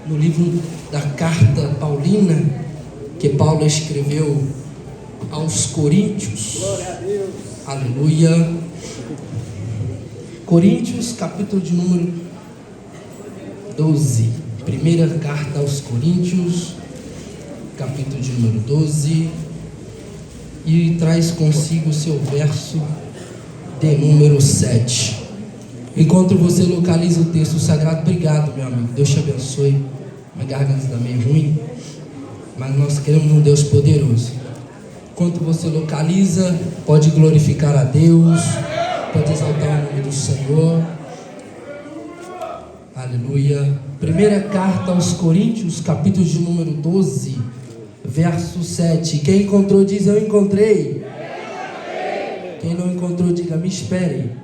no livro da carta paulina que Paulo escreveu aos Coríntios. Glória a Deus. Aleluia. Coríntios, capítulo de número 12. Primeira carta aos Coríntios, capítulo de número 12. E traz consigo o seu verso de número 7. Enquanto você localiza o texto sagrado, obrigado, meu amigo. Deus te abençoe. Minha garganta está meio ruim, mas nós queremos um Deus poderoso. Enquanto você localiza, pode glorificar a Deus, pode exaltar o nome do Senhor. Aleluia. Primeira carta aos Coríntios, capítulo de número 12, verso 7. Quem encontrou diz: eu encontrei. Quem não encontrou, diga: me espere.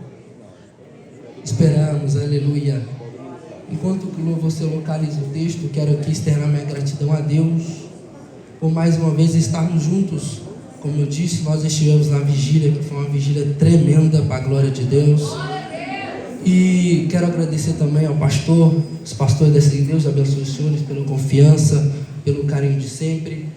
Esperamos, aleluia. Enquanto você localiza o texto, quero aqui externar minha gratidão a Deus por mais uma vez estarmos juntos. Como eu disse, nós estivemos na vigília, que foi uma vigília tremenda para a glória de Deus. E quero agradecer também ao pastor, os pastores dessa igreja. Deus abençoe os senhores pela confiança, pelo carinho de sempre.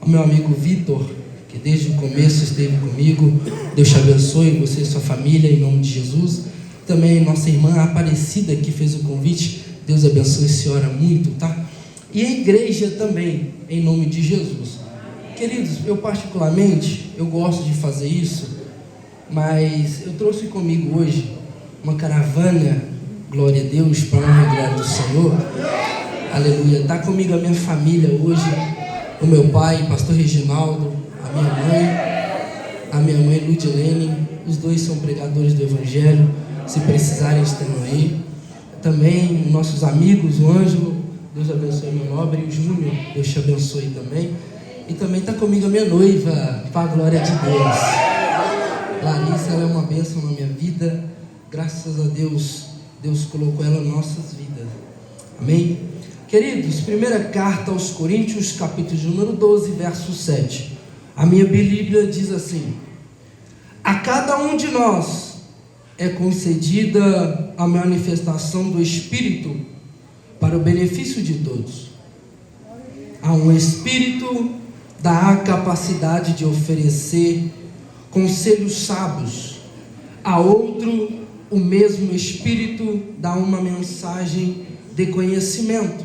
Ao meu amigo Vitor, que desde o começo esteve comigo. Deus te abençoe, você e sua família, em nome de Jesus. Também nossa irmã Aparecida, que fez o convite. Deus abençoe a senhora muito, tá? E a igreja também, em nome de Jesus. Queridos, eu particularmente, eu gosto de fazer isso, mas eu trouxe comigo hoje uma caravana, glória a Deus, para a honra e glória do Senhor. Aleluia. Está comigo a minha família hoje, o meu pai, pastor Reginaldo, a minha mãe Ludilene. Os dois são pregadores do Evangelho. Se precisarem, estão aí. Também nossos amigos, o Ângelo, Deus abençoe meu nobre, e o Júnior, Deus te abençoe também. E também está comigo a minha noiva, para a glória de Deus. Larissa, ela é uma bênção na minha vida. Graças a Deus, Deus colocou ela em nossas vidas. Amém? Queridos, primeira carta aos Coríntios, capítulo de número 12, verso 7. A minha Bíblia diz assim: a cada um de nós é concedida a manifestação do Espírito para o benefício de todos. A um Espírito dá a capacidade de oferecer conselhos sábios. A outro, o mesmo Espírito dá uma mensagem de conhecimento.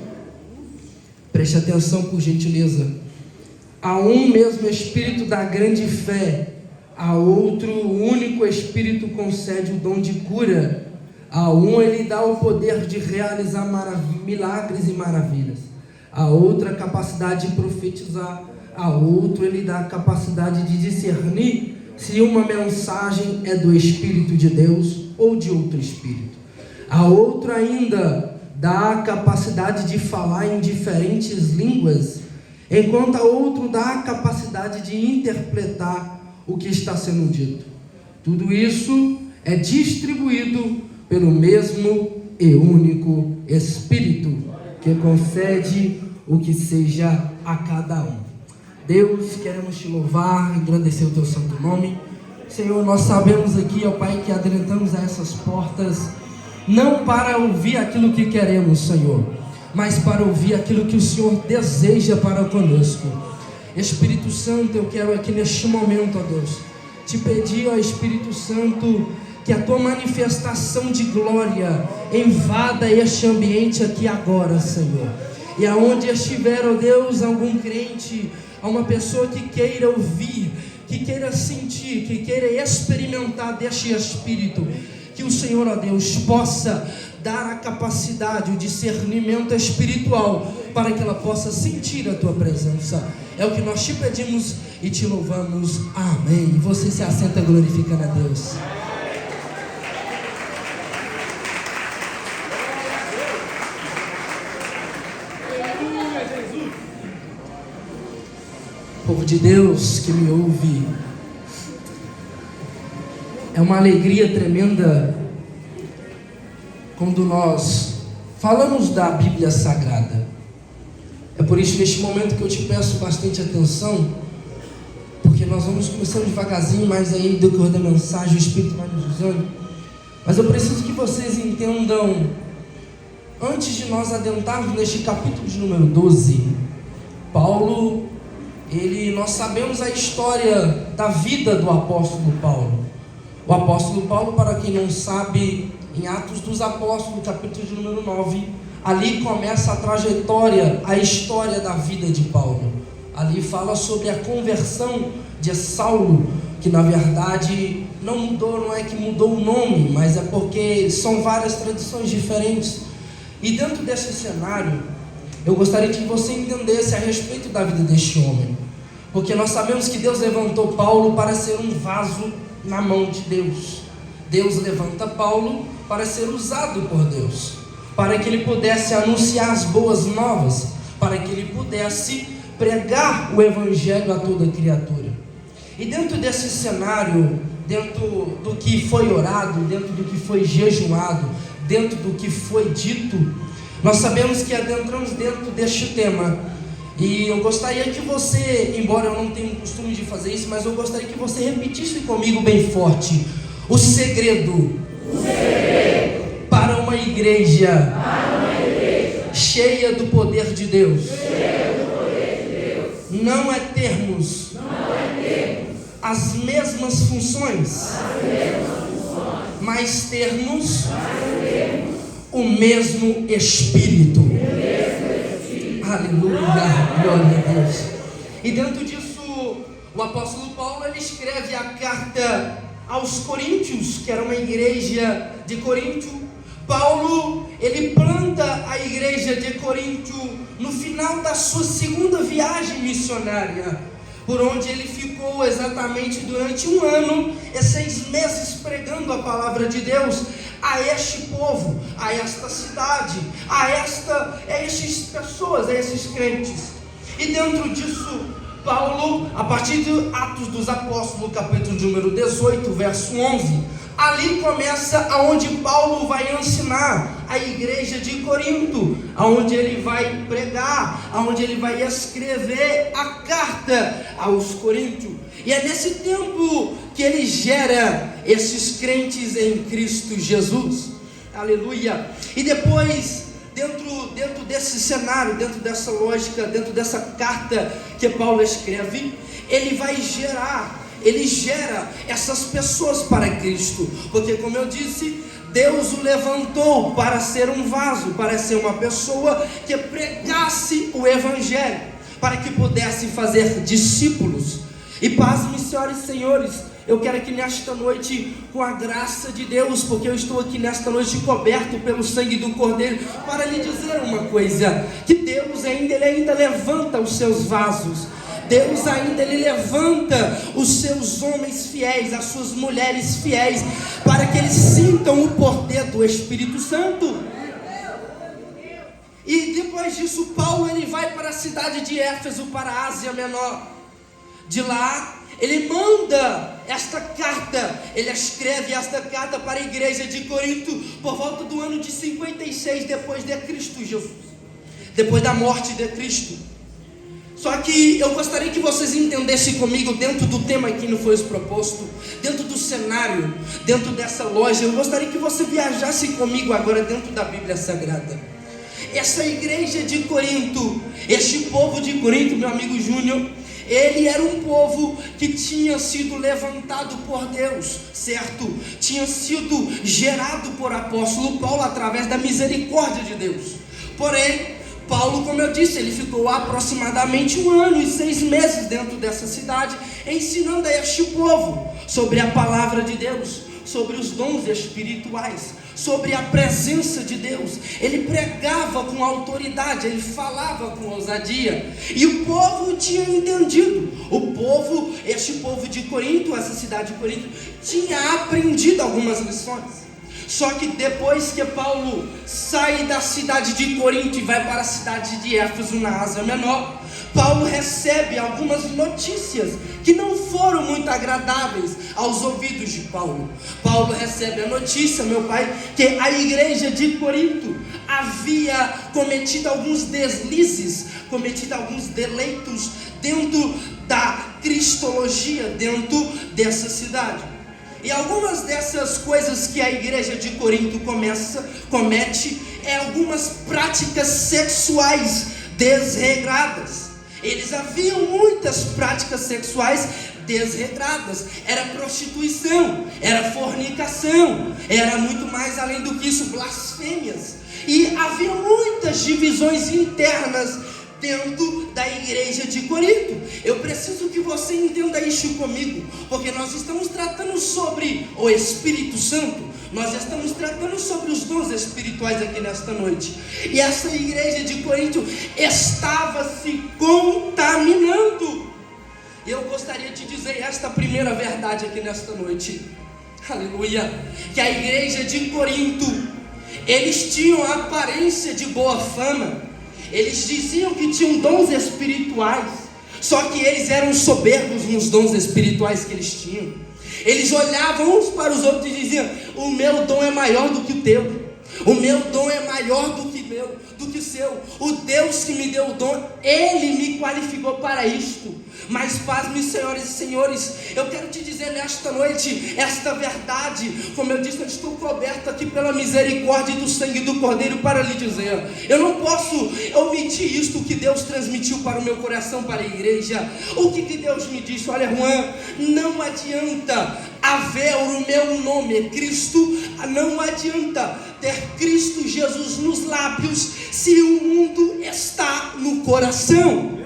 Preste atenção, por gentileza. A um mesmo Espírito dá grande fé. A outro, o único Espírito concede o dom de cura. A um ele dá o poder de realizar milagres e maravilhas. A outra, a capacidade de profetizar. A outro ele dá a capacidade de discernir se uma mensagem é do Espírito de Deus ou de outro Espírito. A outro ainda dá a capacidade de falar em diferentes línguas, enquanto a outro dá a capacidade de interpretar o que está sendo dito. Tudo isso é distribuído pelo mesmo e único Espírito, que concede o que seja a cada um. Deus, queremos te louvar, engrandecer o teu santo nome. Senhor, nós sabemos aqui, ó Pai, que adentramos a essas portas não para ouvir aquilo que queremos, Senhor, mas para ouvir aquilo que o Senhor deseja para conosco. Espírito Santo, eu quero aqui neste momento, ó Deus, te pedir, ó Espírito Santo, que a tua manifestação de glória invada este ambiente aqui agora, Senhor. E aonde estiver, ó Deus, algum crente, uma pessoa que queira ouvir, que queira sentir, que queira experimentar deste Espírito, que o Senhor, ó Deus, possa dar a capacidade, o discernimento espiritual, para que ela possa sentir a tua presença. É o que nós te pedimos e te louvamos. Amém. Você se assenta glorificando a Deus. Povo de Deus que me ouve, é uma alegria tremenda quando nós falamos da Bíblia Sagrada. É por isso, neste momento, que eu te peço bastante atenção, porque nós vamos começando devagarzinho, mas aí, no decorrer da mensagem, o Espírito vai nos usando. Mas eu preciso que vocês entendam antes de nós adentrarmos neste capítulo de número 12, Paulo, nós sabemos a história da vida do apóstolo Paulo. O apóstolo Paulo, para quem não sabe, em Atos dos Apóstolos, capítulo de número 9, ali começa a trajetória, a história da vida de Paulo. Ali fala sobre a conversão de Saulo, que na verdade não mudou, não é que mudou o nome, mas é porque são várias tradições diferentes. E dentro desse cenário, eu gostaria que você entendesse a respeito da vida deste homem, porque nós sabemos que Deus levantou Paulo para ser um vaso na mão de Deus. Deus levanta Paulo para ser usado por Deus, para que ele pudesse anunciar as boas novas, para que ele pudesse pregar o evangelho a toda criatura. E dentro desse cenário, dentro do que foi orado, dentro do que foi jejuado, dentro do que foi dito, nós sabemos que adentramos dentro deste tema. E eu gostaria que você, embora eu não tenha o costume de fazer isso, mas eu gostaria que você repetisse comigo bem forte: o segredo para uma igreja cheia do poder de Deus não é termos as mesmas funções, mas termos o mesmo Espírito. Aleluia, glória a Deus. E dentro disso, o apóstolo Paulo, ele escreve a carta aos Coríntios, que era uma igreja de Corinto. Paulo, ele planta a igreja de Corinto no final da sua segunda viagem missionária, por onde ele ficou exatamente durante 1 ano e 6 meses pregando a palavra de Deus a este povo, a esta cidade, a estas pessoas, a esses crentes. E dentro disso, Paulo, a partir de Atos dos Apóstolos, capítulo de número 18, verso 11, ali começa aonde Paulo vai ensinar a igreja de Corinto, aonde ele vai pregar, aonde ele vai escrever a carta aos Coríntios. E é nesse tempo que ele gera esses crentes em Cristo Jesus. Aleluia. E depois, dentro desse cenário, dentro dessa lógica, dentro dessa carta que Paulo escreve, ele gera essas pessoas para Cristo, porque, como eu disse, Deus o levantou para ser um vaso, para ser uma pessoa que pregasse o evangelho, para que pudesse fazer discípulos. E pasmem, senhoras e senhores, eu quero aqui nesta noite, com a graça de Deus, porque eu estou aqui nesta noite coberto pelo sangue do Cordeiro, para lhe dizer uma coisa: que Deus ele ainda levanta os seus vasos. Deus ainda ele levanta os seus homens fiéis, as suas mulheres fiéis, para que eles sintam o poder do Espírito Santo. E depois disso, Paulo ele vai para a cidade de Éfeso, para a Ásia Menor. De lá, ele manda esta carta, ele escreve esta carta para a igreja de Corinto por volta do ano de 56 depois de Cristo Jesus, depois da morte de Cristo. Só que eu gostaria que vocês entendessem comigo, dentro do tema que nos foi proposto, dentro do cenário, dentro dessa loja, eu gostaria que você viajasse comigo agora dentro da Bíblia Sagrada. Essa igreja de Corinto, este povo de Corinto, meu amigo Júnior, ele era um povo que tinha sido levantado por Deus, certo? Tinha sido gerado por apóstolo Paulo através da misericórdia de Deus. Porém, Paulo, como eu disse, ele ficou aproximadamente 1 ano e 6 meses dentro dessa cidade, ensinando a este povo sobre a palavra de Deus, sobre os dons espirituais, sobre a presença de Deus. Ele pregava com autoridade, ele falava com ousadia, e o povo tinha entendido. Este povo de Corinto, essa cidade de Corinto, tinha aprendido algumas lições. Só que depois que Paulo sai da cidade de Corinto e vai para a cidade de Éfeso, na Ásia Menor, Paulo recebe algumas notícias que não foram muito agradáveis aos ouvidos de Paulo. Paulo recebe a notícia, meu pai, que a igreja de Corinto havia cometido alguns deslizes, cometido alguns deleitos dentro da cristologia, dentro dessa cidade. E algumas dessas coisas que a igreja de Corinto comete, algumas práticas sexuais desregradas. Eles haviam muitas práticas sexuais desregradas. Era prostituição, era fornicação, era muito mais além do que isso, blasfêmias. E havia muitas divisões internas dentro da igreja de Corinto. Eu preciso que você entenda isso comigo, porque nós estamos tratando sobre o Espírito Santo, nós estamos tratando sobre os dons espirituais aqui nesta noite. E essa igreja de Corinto estava se contaminando. Eu gostaria de dizer esta primeira verdade aqui nesta noite, aleluia, que a igreja de Corinto, eles tinham a aparência de boa fama. Eles diziam que tinham dons espirituais, só que eles eram soberbos nos dons espirituais que eles tinham. Eles olhavam uns para os outros e diziam: o meu dom é maior do que o teu, o meu dom é maior do que o seu. O Deus que me deu o dom, Ele me qualificou para isto. Mas pasme, senhoras e senhores, eu quero te dizer nesta noite esta verdade. Como eu disse, eu estou coberto aqui pela misericórdia do sangue do Cordeiro para lhe dizer: eu não posso omitir isto que Deus transmitiu para o meu coração, para a igreja. O que Deus me disse: olha, Juan, não adianta haver o meu nome, Cristo, não adianta ter Cristo Jesus nos lábios se o mundo está no coração.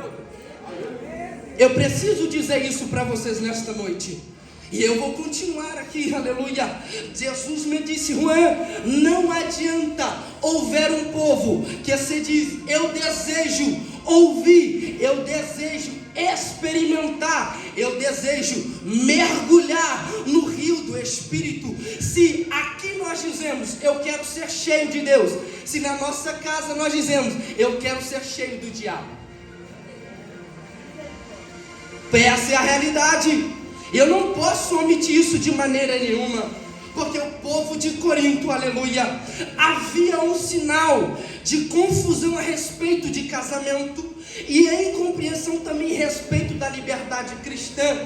Eu preciso dizer isso para vocês nesta noite. E eu vou continuar aqui, aleluia. Jesus me disse: Juan, não adianta houver um povo que se diz: eu desejo ouvir, eu desejo experimentar, eu desejo mergulhar no rio do Espírito. Se aqui nós dizemos: eu quero ser cheio de Deus, se na nossa casa nós dizemos: eu quero ser cheio do diabo, essa é a realidade. Eu não posso omitir isso de maneira nenhuma, porque o povo de Corinto, aleluia, havia um sinal de confusão a respeito de casamento e a incompreensão também a respeito da liberdade cristã.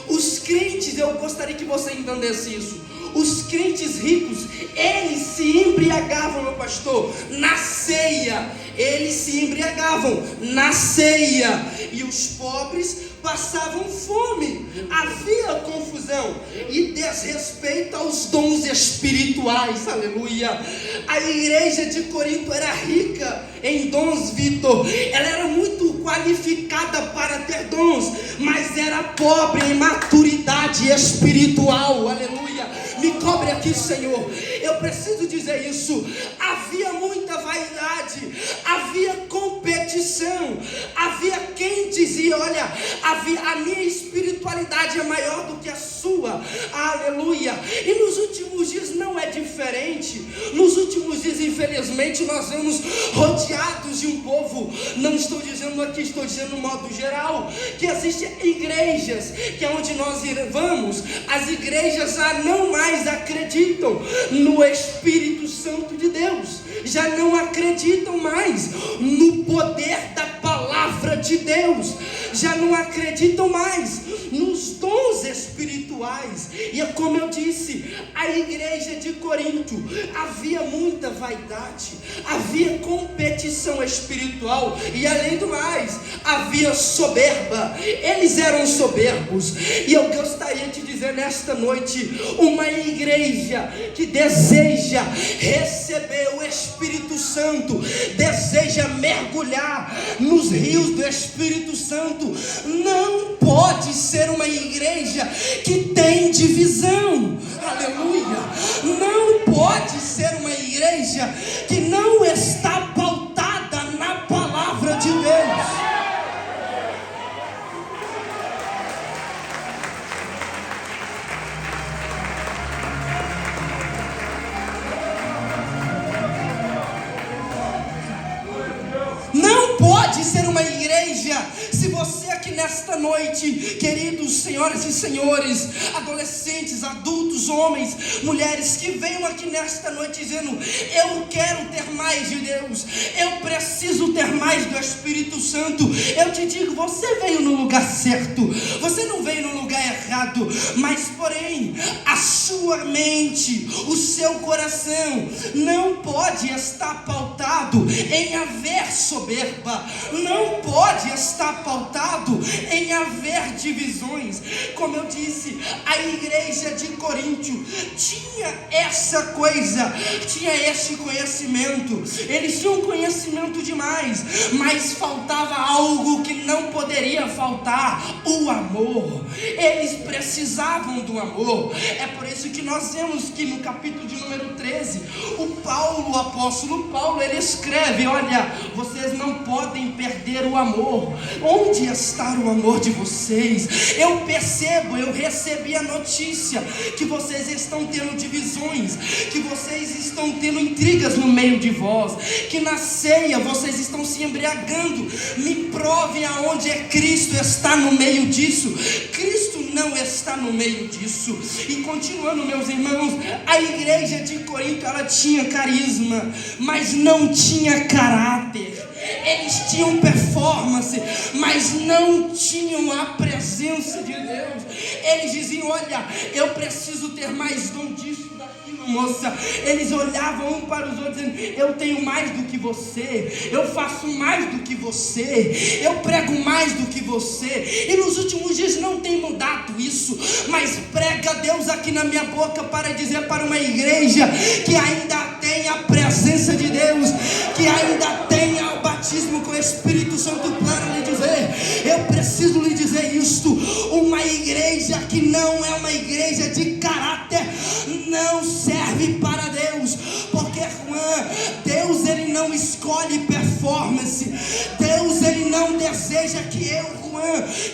Os crentes, eu gostaria que você entendesse isso, os crentes ricos, eles se embriagavam, meu pastor, na ceia. Eles se embriagavam na ceia, e os pobres passavam fome. Havia confusão e desrespeito aos dons espirituais, aleluia. A igreja de Corinto era rica em dons, Vitor. Ela era muito qualificada para ter dons, mas era pobre em maturidade espiritual, aleluia. Me cobre aqui, Senhor. Eu preciso dizer isso. Havia muita vaidade, havia competição, havia quem dizia: olha, a minha espiritualidade é maior do que a sua, aleluia. E nos últimos dias não é diferente. Nos últimos dias, infelizmente, nós vemos rodeados de um povo, não estou dizendo aqui, estou dizendo no modo geral, que existem igrejas, que é onde nós vamos, as igrejas já não mais acreditam no Espírito Santo de Deus, já não acreditam mais no poder da palavra de Deus, já não acreditam mais nos dons espirituais. E é como eu disse, a igreja de Corinto, havia muita vaidade, havia competição espiritual, e além do mais, havia soberba. Eles eram soberbos. E eu gostaria de dizer nesta noite, uma igreja que deseja receber o Espírito Santo, deseja mergulhar nos rios do Espírito Santo, não pode ser uma igreja que tem divisão, aleluia. Não pode ser uma igreja que não está pautada na palavra de Deus. Não pode ser uma igreja. Se você aqui nesta noite, queridos senhoras e senhores, adolescentes, adultos, homens, mulheres, que venham aqui nesta noite dizendo: eu quero ter mais de Deus, eu preciso ter mais do Espírito Santo, eu te digo, você veio no lugar certo, você não veio no lugar errado, mas porém, a sua mente, o seu coração, não pode estar pautado em haver soberba, não pode estar pautado em haver divisões. Como eu disse, a igreja de Coríntio tinha essa coisa, tinha esse conhecimento, eles tinham conhecimento demais, mas faltava algo que não poderia faltar: o amor. Eles precisavam do amor. É por isso que nós vemos que no capítulo de número 13, o apóstolo Paulo, ele escreve: olha, vocês não podem perder o amor. Onde está o amor de vocês? Eu percebo, eu recebi a notícia que vocês estão tendo divisões, que vocês estão tendo intrigas no meio de vós, que na ceia vocês estão se embriagando. Me provem aonde é Cristo está no meio disso. Cristo não está no meio disso. E continuando, meus irmãos, a igreja de Corinto, ela tinha carisma, mas não tinha caráter. Eles tinham performance, mas não tinham a presença de Deus. Eles diziam: olha, eu preciso ter mais dom disso, daquilo, moça. Eles olhavam um para os outros dizendo: eu tenho mais do que você, eu faço mais do que você, eu prego mais do que você. E nos últimos dias não tem mudado isso, mas prega Deus aqui na minha boca para dizer para uma igreja que ainda tem a presença de Deus, que ainda tem o batismo com o Espírito Santo, para lhe dizer, eu preciso lhe dizer isto: uma igreja que não é uma igreja de caráter não serve para Deus, porque Deus, ele não escolhe performance. Deus, ele não deseja que eu,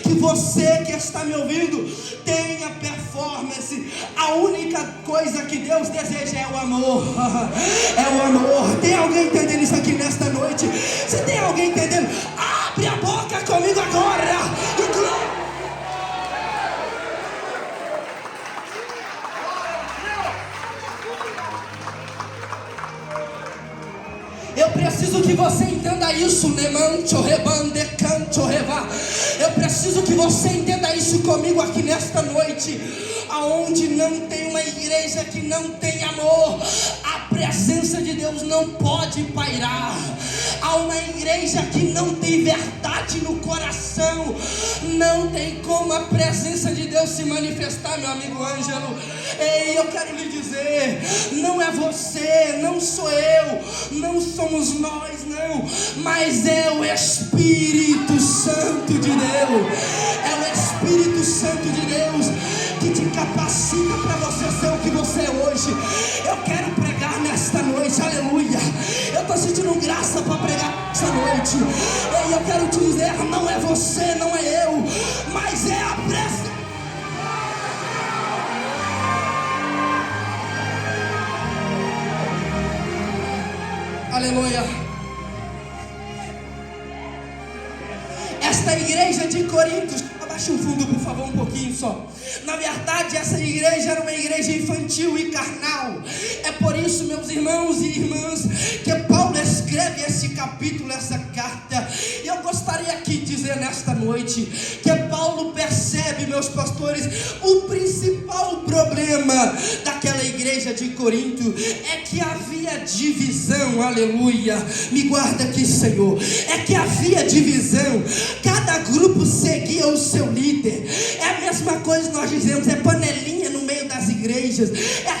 que você que está me ouvindo, tenha performance. A única coisa que Deus deseja é o amor. É o amor. Tem alguém entendendo isso aqui nesta noite? Se tem alguém entendendo, abre a boca comigo agora e glória. Eu preciso que você entenda isso. Eu preciso que você entenda isso comigo aqui nesta noite. Aonde não tem uma igreja que não tem amor, a presença de Deus não pode pairar. Há uma igreja que não tem verdade no coração, não tem como a presença de Deus se manifestar, meu amigo Ângelo. Ei, eu quero lhe dizer, não é você, não sou eu, não somos nós, não, mas é o Espírito Santo de Deus. É o Espírito Santo de Deus que te capacita para você ser o que você é hoje. Eu quero pregar nesta noite, aleluia. Eu estou sentindo graça para pregar nesta noite. E eu quero te dizer, não é você, não é eu, mas é a presença. Aleluia. Esta igreja de Corinto, abaixa o fundo por favor um pouquinho só. Na verdade, essa igreja era uma igreja infantil e carnal. É por isso, meus irmãos e irmãs, que Paulo escreve esse capítulo, essa carta. E eu gostaria aqui de dizer nesta noite que Paulo percebe, meus pastores, o principal problema daquela igreja de Corinto é que havia divisão. Aleluia, me guarda aqui, Senhor. É que havia divisão, cada grupo seguia o seu líder. É a mesma coisa que nós dizemos, é panelinha no meio das igrejas. É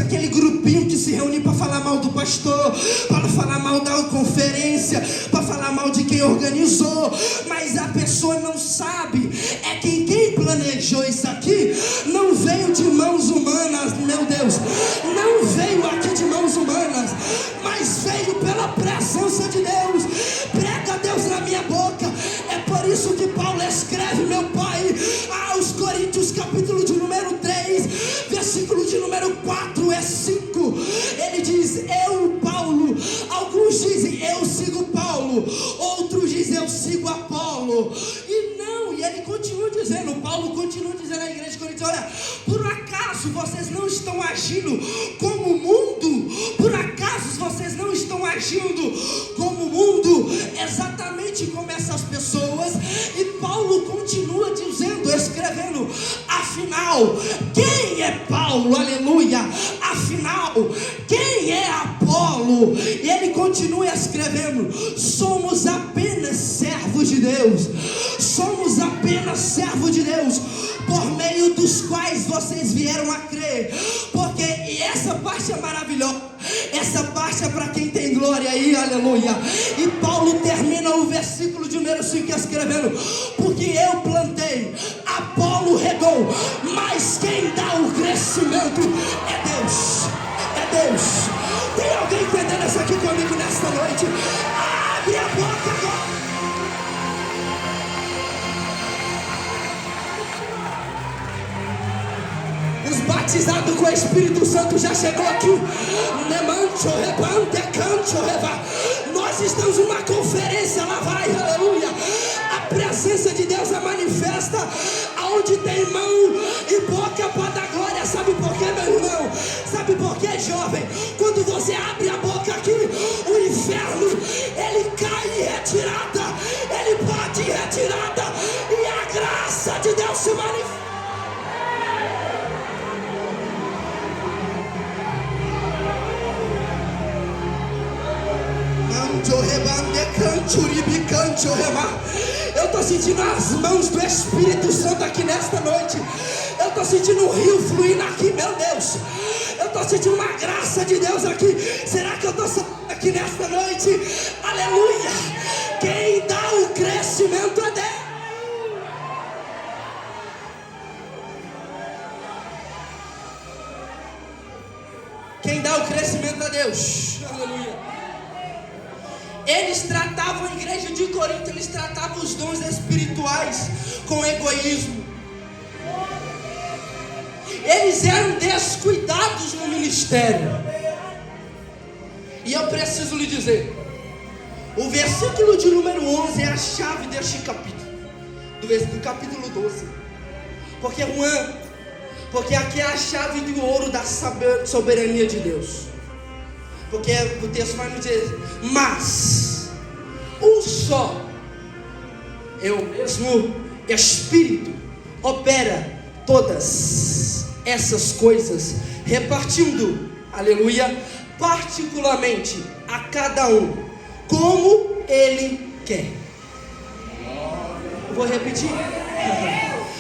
aquele grupinho que se reúne para falar mal do pastor, para falar mal da conferência, para falar mal de quem organizou. Mas a pessoa não sabe, é que quem planejou isso aqui não veio de mãos humanas, meu Deus, não veio aqui de mãos humanas, mas veio pela presença de Deus. Prega Deus na minha boca. É por isso que Paulo escreve, meu pai, aos Coríntios, capítulo de número 3, versículo de número 4 e 5. Ele diz: eu, Paulo. Alguns dizem: eu sigo Paulo, outros dizem: eu sigo Apolo. E ele continua dizendo, Paulo continua dizendo à igreja de Corinto: olha, por acaso vocês não estão agindo como o mundo? Por acaso vocês não estão agindo como o mundo? Exatamente mente como essas pessoas, e Paulo continua dizendo, escrevendo: afinal, quem é Paulo? Aleluia! Afinal, quem é Apolo? E ele continua escrevendo: somos apenas servos de Deus, somos apenas servos de Deus, por meio dos quais vocês vieram a crer. Porque, e essa parte é maravilhosa, essa parte é para quem tem glória aí, aleluia. E Paulo termina o versículo de número 5 escrevendo: porque eu plantei, Apolo regou, mas quem dá o crescimento é Deus, é Deus. Tem alguém entendendo isso aqui comigo nesta noite? Abre a boca agora. Os batizados com o Espírito Santo já chegou aqui. Nós estamos numa conferência, lá vai, aleluia. A presença de Deus é manifesta aonde tem mão e boca para dar glória. Sabe por quê, meu irmão? Sabe por quê, jovem? Quando você abre a boca aqui, o inferno, ele cai em retirada, ele bate em retirada, e a graça de Deus se manifesta. Eu estou sentindo as mãos do Espírito Santo aqui nesta noite. Eu estou sentindo um rio fluindo aqui, meu Deus. Eu estou sentindo uma graça de Deus aqui. Será que eu estou sentindo aqui nesta noite? Aleluia. Quem dá o crescimento é Deus. Quem dá o crescimento é Deus. Aleluia. Eles tratavam a igreja de Corinto, eles tratavam os dons espirituais com egoísmo. Eles eram descuidados no ministério. E eu preciso lhe dizer, o versículo de número 11 é a chave deste capítulo, do capítulo 12. Porque aqui é a chave do ouro da soberania de Deus. Porque o texto vai nos dizer: mas um só é o mesmo Espírito, opera todas essas coisas, repartindo, aleluia, particularmente a cada um, como Ele quer. Eu vou repetir.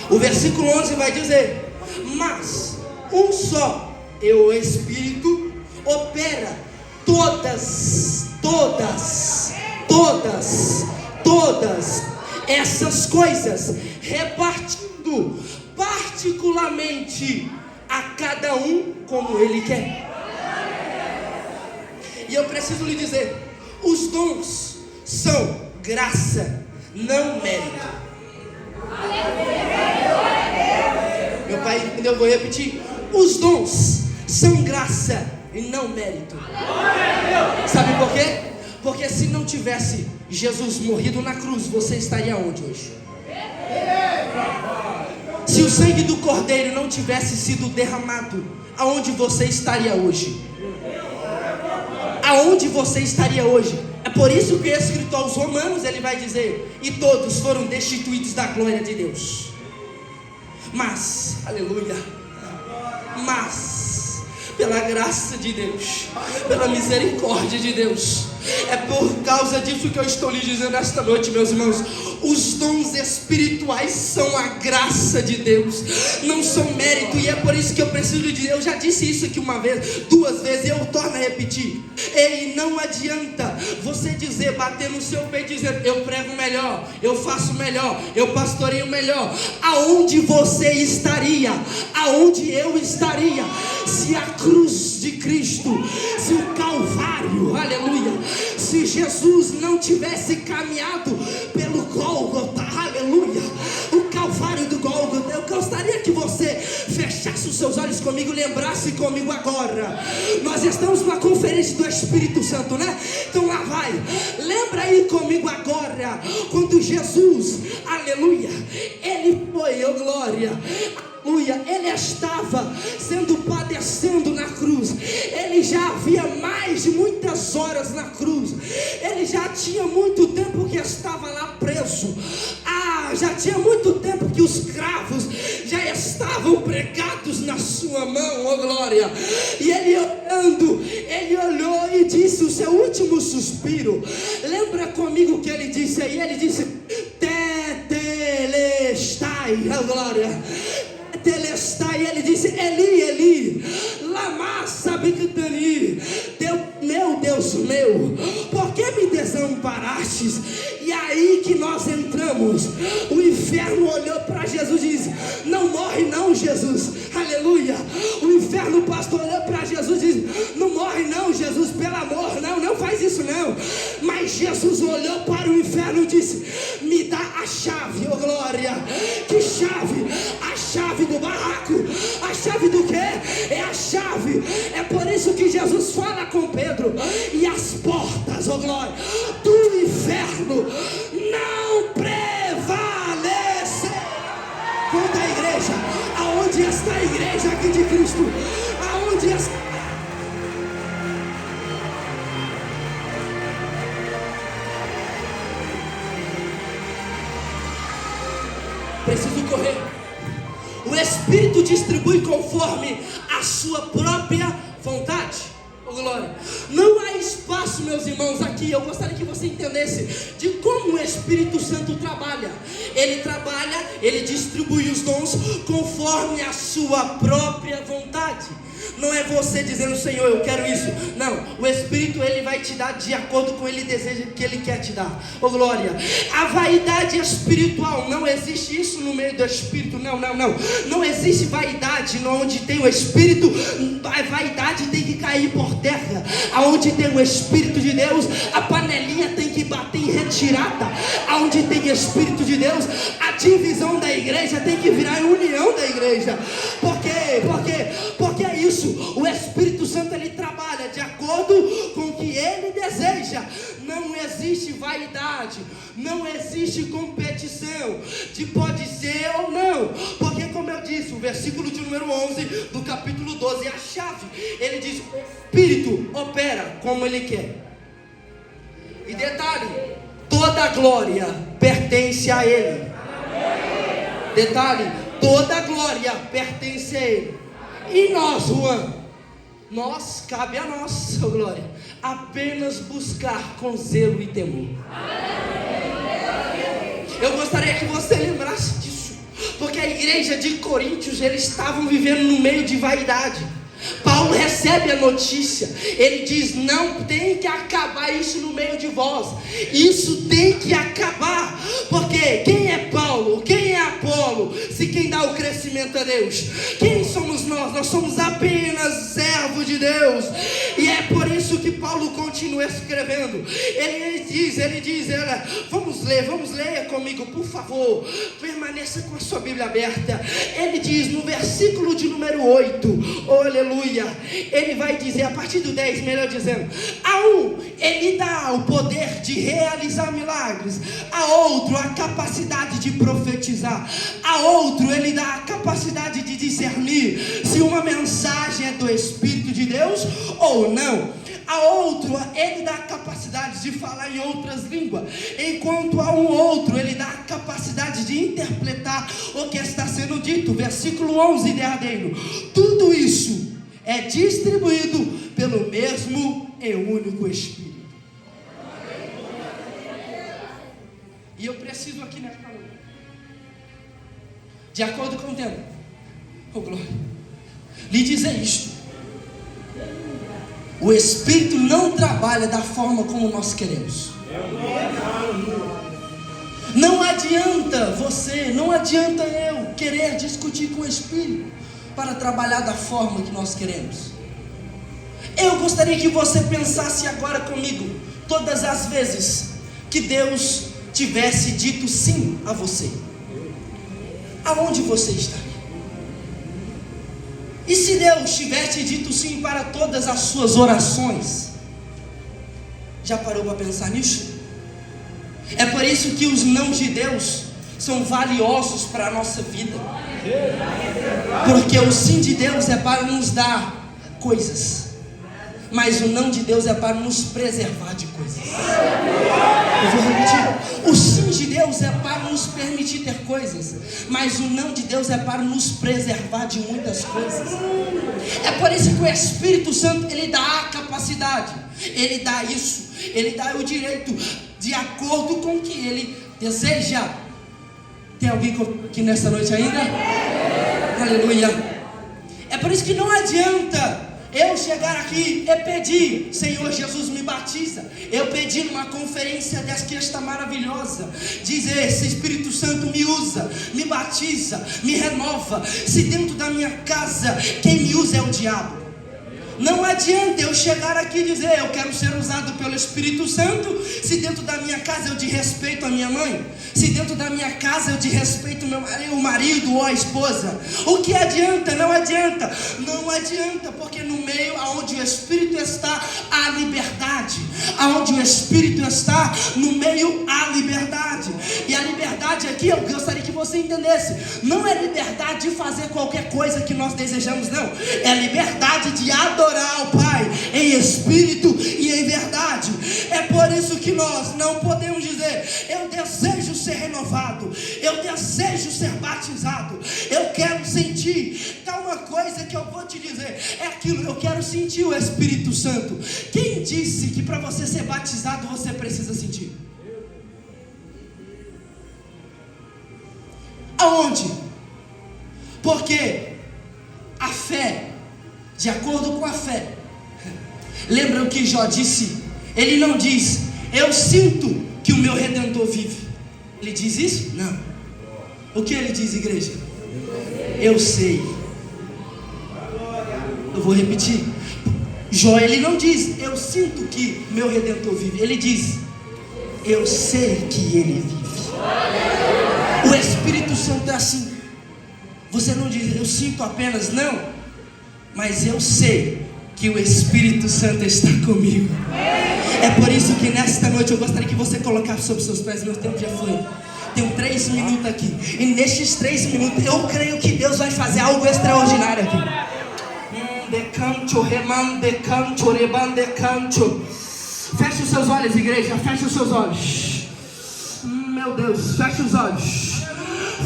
O versículo 11 vai dizer: mas um só é o Espírito, opera todas essas coisas, repartindo particularmente a cada um como Ele quer. E eu preciso lhe dizer, os dons são graça, não mérito. Meu pai entendeu? Eu vou repetir. Os dons são graça e não mérito. Sabe por quê? Porque se não tivesse Jesus morrido na cruz, você estaria onde hoje? Se o sangue do Cordeiro não tivesse sido derramado, aonde você estaria hoje? Aonde você estaria hoje? É por isso que o escritor aos Romanos, ele vai dizer: e todos foram destituídos da glória de Deus. Mas, aleluia, mas pela graça de Deus, pela misericórdia de Deus, é por causa disso que eu estou lhe dizendo esta noite, meus irmãos, os dons espirituais são a graça de Deus, não são mérito. E é por isso que eu preciso lhe dizer, eu já disse isso aqui uma vez, 2 vezes, e eu torno a repetir. Ei, não adianta você dizer, bater no seu peito e dizer: eu prego melhor, eu faço melhor, eu pastoreio melhor. Aonde você estaria? Aonde eu estaria? Se a cruz de Cristo, se o Calvário, aleluia, se Jesus não tivesse caminhado pelo Gólgota, aleluia, o Calvário do Gólgota, eu gostaria que você fechasse os seus olhos comigo, lembrasse comigo agora. Nós estamos numa conferência do Espírito Santo, né? Então lá vai. Lembra aí comigo agora, quando Jesus, aleluia, ele foi, oh glória, aleluia, ele estava padecendo na cruz. Ele já havia mais de muitas horas na cruz. Ele já tinha muito tempo que estava lá preso. Já tinha muito tempo que os cravos já estavam pregados na sua mão, oh glória. E ele olhando, ele olhou e disse o seu último suspiro. Lembra comigo o que ele disse aí? Ele disse: Tetelestai, oh glória. Tetelestai, ele disse: Eli, Eli, lama sabachthani. Meu Deus meu, por que me desamparastes? E aí que nós entramos. O inferno olhou para Jesus e disse: não morre não, Jesus, aleluia. O inferno, pastor, olhou para Jesus e disse: não morre não, Jesus, pelo amor, não faz isso não. Mas Jesus olhou para o inferno e disse: me dá a chave, oh glória. Que chave? A chave do barraco. A chave do quê? É a chave. É por isso que Jesus fala com Pedro: e as portas, oh glória, do inferno não prevalecerão contra a igreja. Aonde está a igreja aqui de Cristo? Aonde está? Preciso correr. O Espírito distribui conforme a sua própria vontade. Oh, glória. Não há espaço, meus irmãos, aqui. Eu gostaria que você entendesse de como o Espírito Santo trabalha. Ele trabalha, ele distribui os dons conforme a sua própria vontade. Não é você dizendo: Senhor, eu quero isso. Não, o Espírito, ele vai te dar de acordo com o que ele deseja, que ele quer te dar. Oh glória. A vaidade espiritual, não existe isso no meio do Espírito. Não existe vaidade onde tem o Espírito. A vaidade tem que cair por terra. Aonde tem o Espírito de Deus, a panelinha tem que bater em retirada. Aonde tem Espírito de Deus, a divisão da igreja tem que virar a união da igreja. Por quê? Porque é isso. O Espírito Santo, ele trabalha de acordo com o que ele deseja. Não existe vaidade, não existe competição de pode ser ou não. Porque, como eu disse, o versículo de número 11 do capítulo 12 é a chave. Ele diz: o Espírito opera como ele quer. E detalhe, toda a glória pertence a ele. Detalhe, toda a glória pertence a ele. E nós, Juan, cabe a nós, oh glória, apenas buscar com zelo e temor. Eu gostaria que você lembrasse disso, porque a igreja de Coríntios, eles estavam vivendo no meio de vaidade. Paulo recebe a notícia, ele diz: não tem que acabar isso no meio de vós. Isso tem que acabar. Porque quem é Paulo? Quem é Apolo? Se quem dá o crescimento é Deus. Quem somos nós? Nós somos apenas servos de Deus. E é por isso que Paulo continua escrevendo. Ele diz, olha, vamos ler comigo, por favor. Permaneça com a sua Bíblia aberta. Ele diz no versículo de número 8, oh aleluia, ele vai dizer, a partir do 10, melhor dizendo: a um ele dá o poder de realizar milagres, a outro a capacidade de profetizar, a outro ele dá a capacidade de discernir se uma mensagem é do Espírito de Deus ou não. A outro ele dá a capacidade de falar em outras línguas, enquanto a um outro ele dá a capacidade de interpretar o que está sendo dito. Versículo 11 derradeiro: tudo isso é distribuído pelo mesmo e único Espírito. E eu preciso aqui nesta noite, de acordo com o tempo, oh glória, lhe dizer isto: o Espírito não trabalha da forma como nós queremos. Não adianta você, não adianta eu querer discutir com o Espírito para trabalhar da forma que nós queremos. Eu gostaria que você pensasse agora comigo, todas as vezes que Deus tivesse dito sim a você, aonde você estaria? E se Deus tivesse dito sim para todas as suas orações? Já parou para pensar nisso? É por isso que os não de Deus são valiosos para a nossa vida. Porque o sim de Deus é para nos dar coisas, mas o não de Deus é para nos preservar de coisas. Eu vou repetir. O sim de Deus é para nos permitir ter coisas, mas o não de Deus é para nos preservar de muitas coisas. É por isso que o Espírito Santo, ele dá a capacidade, ele dá isso, ele dá o direito, de acordo com o que ele deseja. Tem alguém aqui nessa noite ainda? Aleluia. É por isso que não adianta eu chegar aqui e pedir: Senhor Jesus, me batiza. Eu pedi numa conferência dessa que está maravilhosa, dizer: esse Espírito Santo me usa, me batiza, me renova. Se dentro da minha casa quem me usa é o diabo. Não adianta eu chegar aqui e dizer: eu quero ser usado pelo Espírito Santo, se dentro da minha casa eu desrespeito a minha mãe, se dentro da minha casa eu desrespeito o marido ou a esposa. O que adianta? Não adianta. Não adianta, porque no meio aonde o Espírito está, há liberdade. Aonde o Espírito está, no meio há liberdade. E a liberdade aqui, eu gostaria que você entendesse, não é liberdade de fazer qualquer coisa que nós desejamos, não. É liberdade de adorar ao Pai em espírito e em verdade. É por isso que nós não podemos dizer: eu desejo ser renovado, eu desejo ser batizado, eu quero sentir. Então uma coisa que eu vou te dizer é aquilo: eu quero sentir o Espírito Santo. Quem disse que para você ser batizado você precisa sentir? Aonde? Porque a fé, de acordo com a fé, lembra o que Jó disse? Ele não diz: eu sinto que o meu Redentor vive. Ele diz isso? Não. O que ele diz, igreja? Eu sei. Eu vou repetir. Jó, ele não diz: eu sinto que meu Redentor vive. Ele diz: eu sei que ele vive. O Espírito Santo é assim. Você não diz: eu sinto apenas, não, mas eu sei que o Espírito Santo está comigo. É por isso que nesta noite eu gostaria que você colocasse sobre seus pés. Meu tempo já foi. Tenho 3 minutos aqui, e nestes 3 minutos eu creio que Deus vai fazer algo extraordinário aqui. Feche os seus olhos, igreja. Feche os seus olhos. Meu Deus, feche os olhos.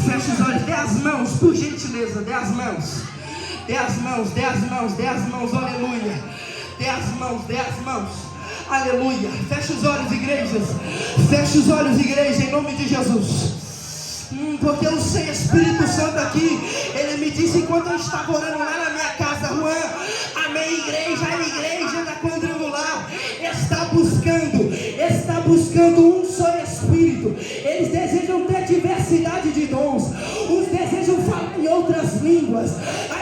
Feche os olhos. Dê as mãos, por gentileza. Dê as mãos. Dê as mãos, dê as mãos, dê as mãos, aleluia. Dê as mãos, dê as mãos, aleluia. Feche os olhos, igrejas. Feche os olhos, igreja, em nome de Jesus. Porque eu sei, Espírito Santo aqui, ele me disse enquanto eu estava orando lá na minha casa: Juan, a minha igreja, a igreja da Quadrangular, está buscando um só Espírito. Eles desejam ter diversidade de dons, uns desejam falar em outras línguas.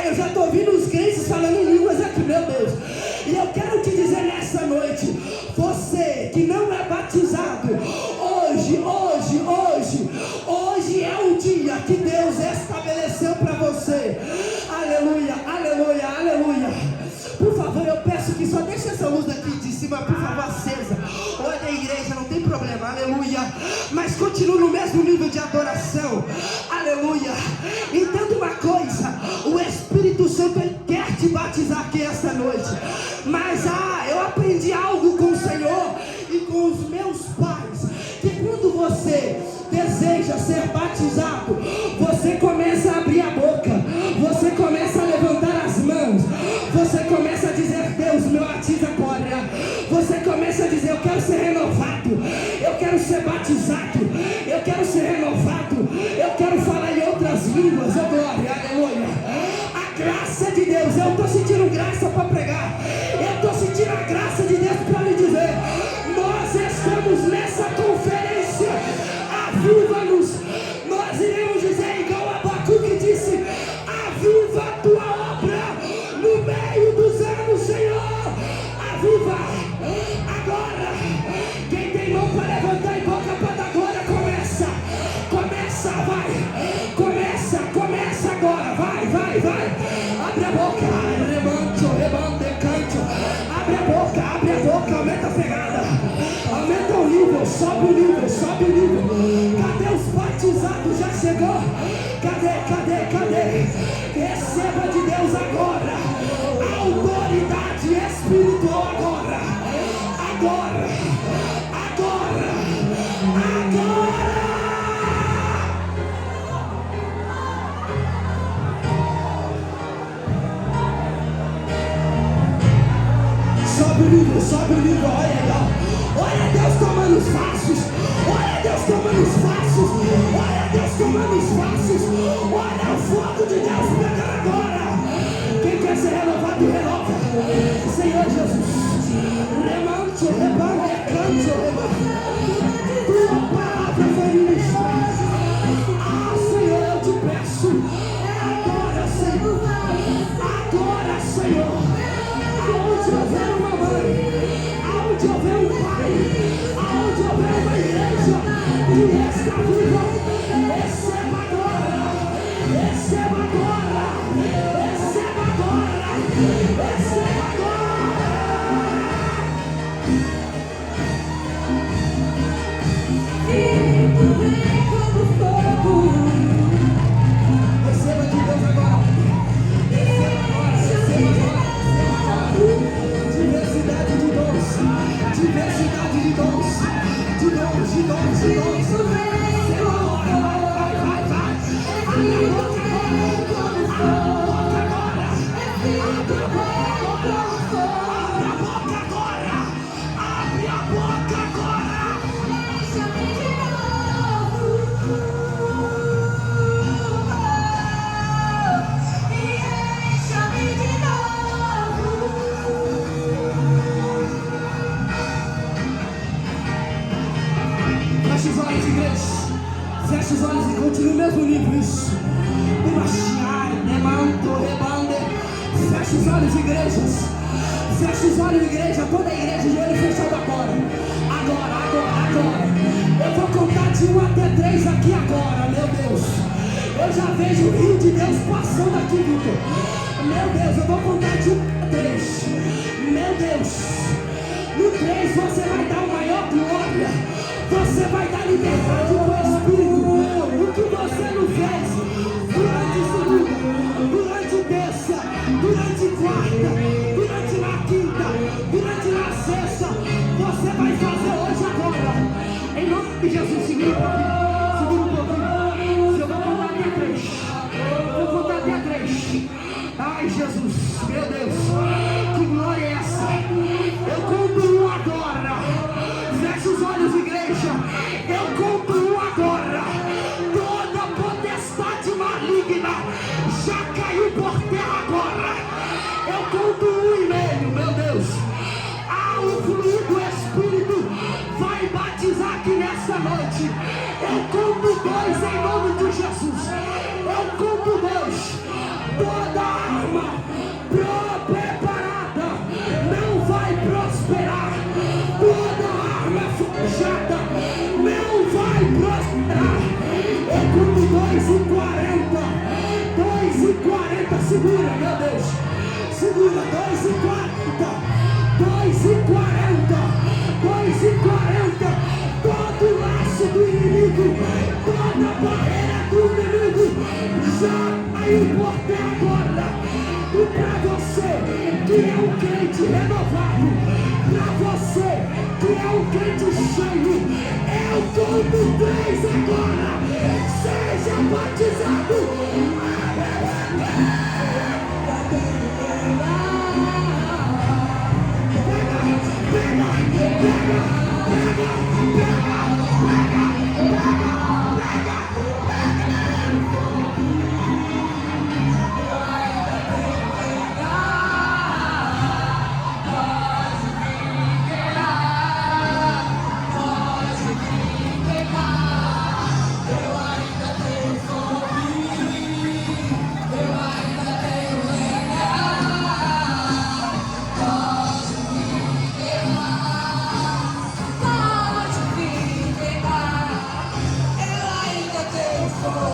Eu já estou ouvindo os crentes falando em línguas aqui, meu Deus. E eu quero te dizer nessa noite: você que não é batizado, hoje é o dia que Deus estabeleceu para você. Aleluia, aleluia, aleluia. Por favor, eu peço que só deixe essa luz aqui de cima, por favor, acesa. Olha a igreja, não tem problema, aleluia. Mas continue no mesmo nível de adoração, aleluia. Entenda uma coisa: o Espírito Santo, ele quer te batizar aqui esta noite. Mas eu aprendi algo com o Senhor e com os meus pais, que quando você deseja ser batizado, você começa a abrir a boca, você começa a levantar as mãos, você começa a dizer: Deus, me batiza agora. Você começa a dizer: eu quero ser renovado, eu quero ser batizado, eu quero ser renovado, eu quero falar em outras línguas. Oh glória, aleluia. A graça de Deus, eu estou sentindo graça para pregar, eu estou sentindo a graça de Deus para lhe dizer: nós estamos nessa conferência, aviva-nos. Nós iremos dizer igual Abacuque disse: aviva a tua obra no meio dos anos, Senhor. Aviva agora. Quem tem mão para levantar e boca para dar glória, começa, vai, começa agora, vai, abre a boca. sobe o nível, sobe o nível. Cadê os batizados? Já chegou? Cadê? Receba de Deus agora autoridade espiritual agora. Sobe o nível, olha aí, ó. Olha Deus tomando os passos. Olha Deus tomando os passos. Olha Deus tomando os passos. Olha o fogo de Deus pegando agora. Quem quer ser renovado, renova. Senhor Jesus. Remante, rebande, cante, rebande. Tua palavra foi ministrada. Ah, Senhor, eu te peço. Agora, Senhor. Agora, Senhor. Aonde houver uma mãe, aonde houver um pai, aonde houver uma igreja que está viva, receba agora, receba agora, receba agora, receba agora. Espírito vem como fogo. Receba de Deus agora. Receba agora. Diversidade de dons. Abre a boca agora. Feche os olhos, igreja. Feche os olhos e continue o mesmo nível. Isso. Feche os olhos, igrejas. Feche os olhos, igreja. Toda a igreja de olho fechado agora. Agora. Eu vou contar de 1 até 3 aqui agora, meu Deus. Eu já vejo o rio de Deus passando aqui, Vitor. Meu Deus, eu vou contar de 1 até 3. Meu Deus. No 3 você vai dar o maior glória. Você vai dar liberdade para o Espírito. O que você não fez durante segunda, durante terça, durante quarta, durante na quinta, durante na sexta, você vai fazer hoje agora. Em nome de Jesus, segura um pouquinho. Eu vou contar até 3. Vou contar até 3. Ai, Jesus, meu Deus, que glória é essa? Eu conto 1 agora. Feche os olhos, igreja. Eu conto 1 agora. Toda potestade maligna já caiu por terra agora. Eu conto 1,5, meu Deus. O fluido do Espírito vai batizar aqui nessa noite. Eu conto 2 em nome de Jesus. Eu conto 2. Toda arma preparada não vai prosperar. Toda arma forjada não vai prosperar. Eu conto 2,40. 2,40. Segura, meu Deus. Segura, 2,40. 2,40. Todo laço do inimigo, toda barreira do inimigo já caiu por terra agora. E para você que é um crente renovado, para você que é um crente cheio, eu conto 3 agora. Seja batizado